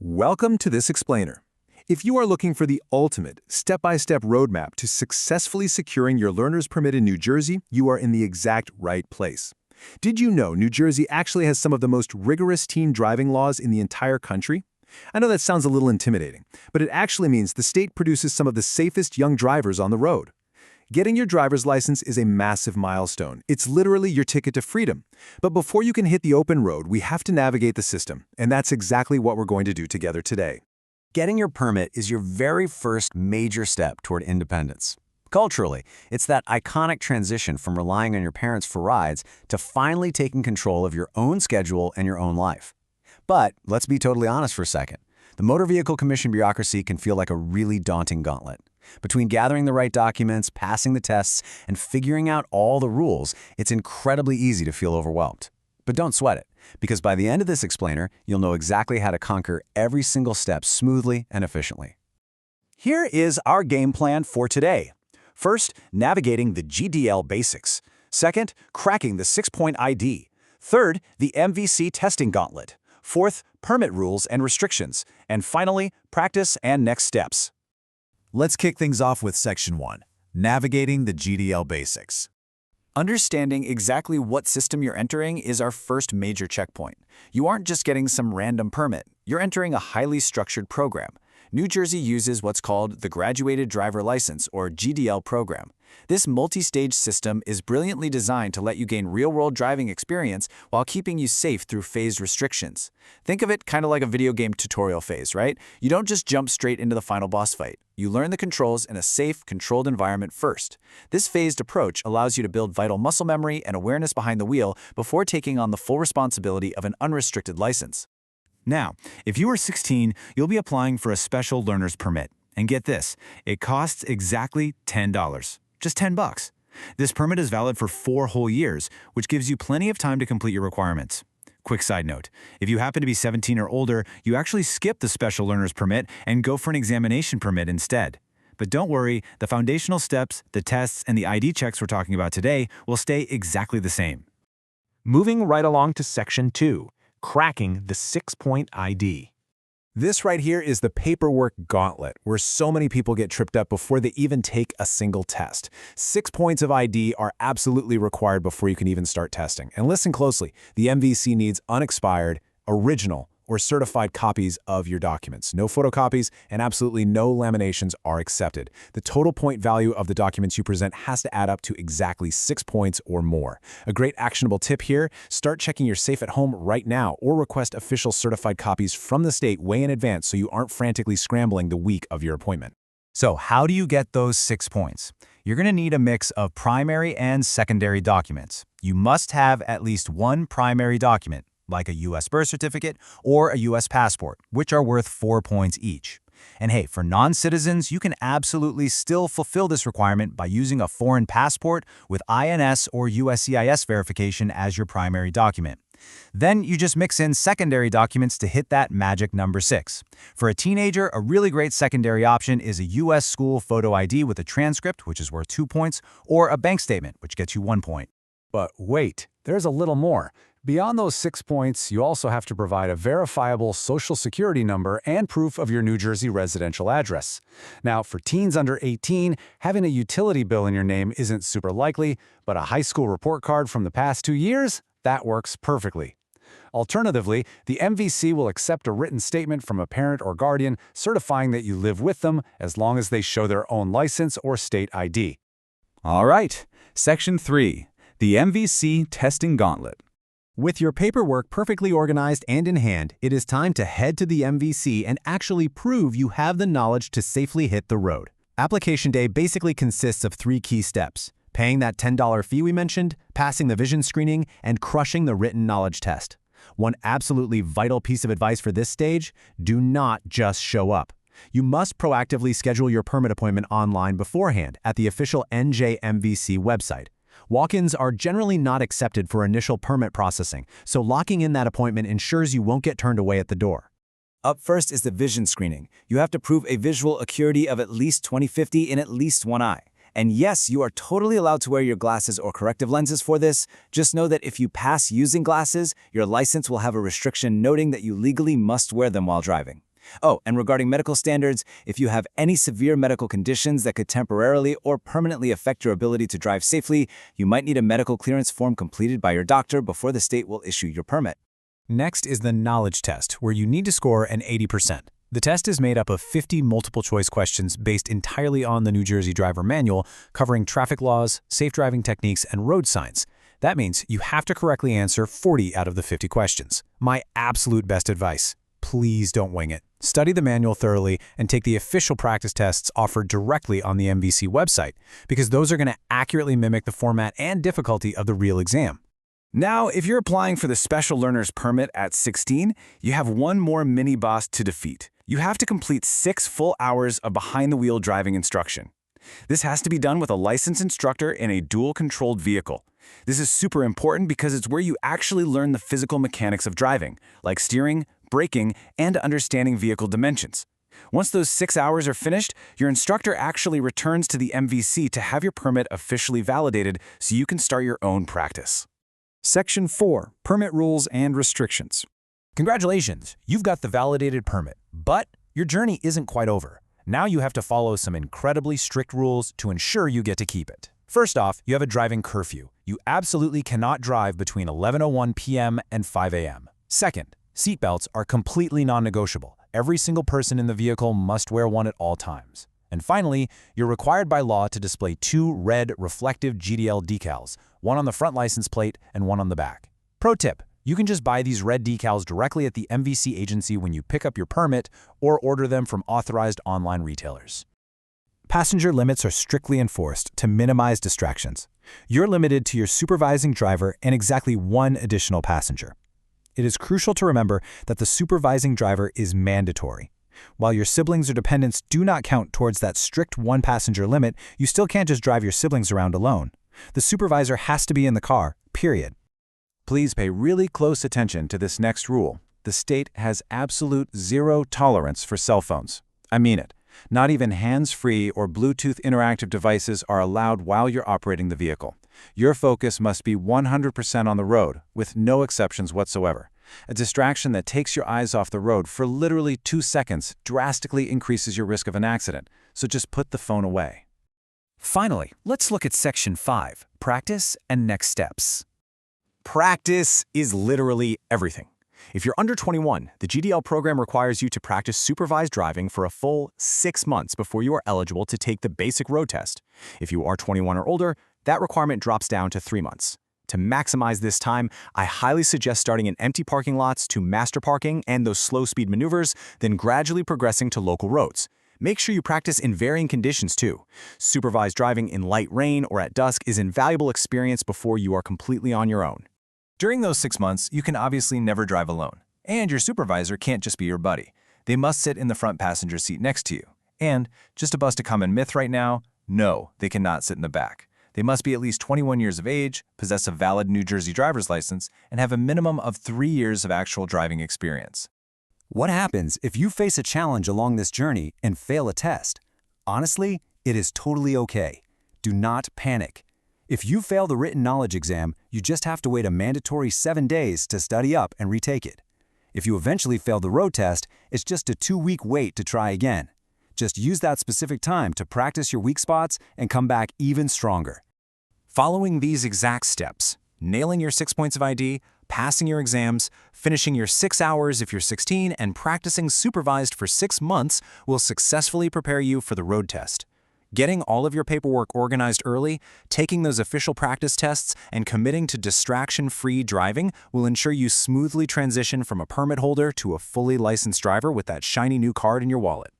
Welcome to this explainer. If you are looking for the ultimate step-by-step roadmap to successfully securing your learner's permit in New Jersey, you are in the exact right place. Did you know New Jersey actually has some of the most rigorous teen driving laws in the entire country? I know that sounds a little intimidating, but it actually means the state produces some of the safest young drivers on the road. Getting your driver's license is a massive milestone. It's literally your ticket to freedom. But before you can hit the open road, we have to navigate the system, and that's exactly what we're going to do together today. Getting your permit is your very first major step toward independence. Culturally, it's that iconic transition from relying on your parents for rides to finally taking control of your own schedule and your own life. But let's be totally honest for a second. The Motor Vehicle Commission bureaucracy can feel like a really daunting gauntlet. Between gathering the right documents, passing the tests, and figuring out all the rules, it's incredibly easy to feel overwhelmed. But don't sweat it, because by the end of this explainer, you'll know exactly how to conquer every single step smoothly and efficiently. Here is our game plan for today. First, navigating the GDL basics. Second, cracking the 6-point ID. Third, the MVC testing gauntlet. Fourth, permit rules and restrictions. And finally, practice and next steps. Let's kick things off with Section 1, Navigating the GDL Basics. Understanding exactly what system you're entering is our first major checkpoint. You aren't just getting some random permit. You're entering a highly structured program. New Jersey uses what's called the Graduated Driver License, or GDL program. This multi-stage system is brilliantly designed to let you gain real-world driving experience while keeping you safe through phased restrictions. Think of it kind of like a video game tutorial phase, right? You don't just jump straight into the final boss fight. You learn the controls in a safe, controlled environment first. This phased approach allows you to build vital muscle memory and awareness behind the wheel before taking on the full responsibility of an unrestricted license. Now, if you are 16, you'll be applying for a special learner's permit. And get this, it costs exactly $10. Just $10. This permit is valid for 4 whole years, which gives you plenty of time to complete your requirements. Quick side note, if you happen to be 17 or older, you actually skip the special learner's permit and go for an examination permit instead. But don't worry, the foundational steps, the tests, and the ID checks we're talking about today will stay exactly the same. Moving right along to Section 2, Cracking the 6-point ID. This right here is the paperwork gauntlet, where so many people get tripped up before they even take a single test. 6 points of ID are absolutely required before you can even start testing. And listen closely, the MVC needs unexpired, original, or certified copies of your documents. No photocopies and absolutely no laminations are accepted. The total point value of the documents you present has to add up to exactly 6 points or more. A great actionable tip here, start checking your safe at home right now or request official certified copies from the state way in advance so you aren't frantically scrambling the week of your appointment. So how do you get those 6 points? You're going to need a mix of primary and secondary documents. You must have at least one primary document, like a U.S. birth certificate or a U.S. passport, which are worth 4 points each. And hey, for non-citizens, you can absolutely still fulfill this requirement by using a foreign passport with INS or USCIS verification as your primary document. Then you just mix in secondary documents to hit that magic number 6. For a teenager, a really great secondary option is a U.S. school photo ID with a transcript, which is worth 2 points, or a bank statement, which gets you 1 point. But wait, there's a little more. Beyond those 6 points, you also have to provide a verifiable Social Security number and proof of your New Jersey residential address. Now, for teens under 18, having a utility bill in your name isn't super likely, but a high school report card from the past 2 years, that works perfectly. Alternatively, the MVC will accept a written statement from a parent or guardian certifying that you live with them as long as they show their own license or state ID. All right, Section 3, the MVC Testing Gauntlet. With your paperwork perfectly organized and in hand, it is time to head to the MVC and actually prove you have the knowledge to safely hit the road. Application day basically consists of 3 key steps: paying that $10 fee we mentioned, passing the vision screening, and crushing the written knowledge test. One absolutely vital piece of advice for this stage: do not just show up. You must proactively schedule your permit appointment online beforehand at the official NJMVC website. Walk-ins are generally not accepted for initial permit processing, so locking in that appointment ensures you won't get turned away at the door. Up first is the vision screening. You have to prove a visual acuity of at least 20/50 in at least one eye. And yes, you are totally allowed to wear your glasses or corrective lenses for this. Just know that if you pass using glasses, your license will have a restriction noting that you legally must wear them while driving. Oh, and regarding medical standards, if you have any severe medical conditions that could temporarily or permanently affect your ability to drive safely, you might need a medical clearance form completed by your doctor before the state will issue your permit. Next is the knowledge test, where you need to score an 80%. The test is made up of 50 multiple-choice questions based entirely on the New Jersey Driver Manual, covering traffic laws, safe driving techniques, and road signs. That means you have to correctly answer 40 out of the 50 questions. My absolute best advice: please don't wing it. Study the manual thoroughly and take the official practice tests offered directly on the MVC website, because those are going to accurately mimic the format and difficulty of the real exam. Now, if you're applying for the Special Learner's Permit at 16, you have one more mini-boss to defeat. You have to complete 6 full hours of behind-the-wheel driving instruction. This has to be done with a licensed instructor in a dual-controlled vehicle. This is super important because it's where you actually learn the physical mechanics of driving, like steering, braking, and understanding vehicle dimensions. Once those 6 hours are finished, your instructor actually returns to the MVC to have your permit officially validated so you can start your own practice. Section 4. Permit Rules and Restrictions. Congratulations, you've got the validated permit, but your journey isn't quite over. Now you have to follow some incredibly strict rules to ensure you get to keep it. First off, you have a driving curfew. You absolutely cannot drive between 11:01 p.m. and 5 a.m. Second, seatbelts are completely non-negotiable. Every single person in the vehicle must wear one at all times. And finally, you're required by law to display 2 red reflective GDL decals, one on the front license plate and one on the back. Pro tip: you can just buy these red decals directly at the MVC agency when you pick up your permit or order them from authorized online retailers. Passenger limits are strictly enforced to minimize distractions. You're limited to your supervising driver and exactly 1 additional passenger. It is crucial to remember that the supervising driver is mandatory. While your siblings or dependents do not count towards that strict 1-passenger limit, you still can't just drive your siblings around alone. The supervisor has to be in the car, period. Please pay really close attention to this next rule. The state has absolute zero tolerance for cell phones. I mean it. Not even hands-free or Bluetooth interactive devices are allowed while you're operating the vehicle. Your focus must be 100% on the road, with no exceptions whatsoever. A distraction that takes your eyes off the road for literally 2 seconds drastically increases your risk of an accident, so just put the phone away. Finally, let's look at Section 5, Practice and Next Steps. Practice is literally everything. If you're under 21, the GDL program requires you to practice supervised driving for a full 6 months before you are eligible to take the basic road test. If you are 21 or older, that requirement drops down to 3 months. To maximize this time, I highly suggest starting in empty parking lots to master parking and those slow-speed maneuvers, then gradually progressing to local roads. Make sure you practice in varying conditions too. Supervised driving in light rain or at dusk is an invaluable experience before you are completely on your own. During those 6 months, you can obviously never drive alone. And your supervisor can't just be your buddy. They must sit in the front passenger seat next to you. And, just to bust a common myth right now, no, they cannot sit in the back. They must be at least 21 years of age, possess a valid New Jersey driver's license, and have a minimum of 3 years of actual driving experience. What happens if you face a challenge along this journey and fail a test? Honestly, it is totally okay. Do not panic. If you fail the written knowledge exam, you just have to wait a mandatory 7 days to study up and retake it. If you eventually fail the road test, it's just a 2-week wait to try again. Just use that specific time to practice your weak spots and come back even stronger. Following these exact steps, nailing your 6 points of ID, passing your exams, finishing your 6 hours if you're 16, and practicing supervised for 6 months will successfully prepare you for the road test. Getting all of your paperwork organized early, taking those official practice tests, and committing to distraction-free driving will ensure you smoothly transition from a permit holder to a fully licensed driver with that shiny new card in your wallet.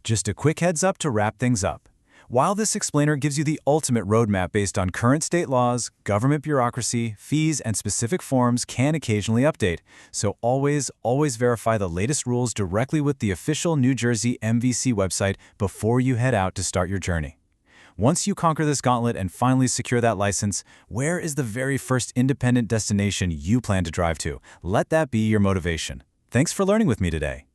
Just a quick heads up to wrap things up. While this explainer gives you the ultimate roadmap based on current state laws, government bureaucracy, fees, and specific forms can occasionally update, so always verify the latest rules directly with the official New Jersey MVC website before you head out to start your journey. Once you conquer this gauntlet and finally secure that license, where is the very first independent destination you plan to drive to? Let that be your motivation. Thanks for learning with me today.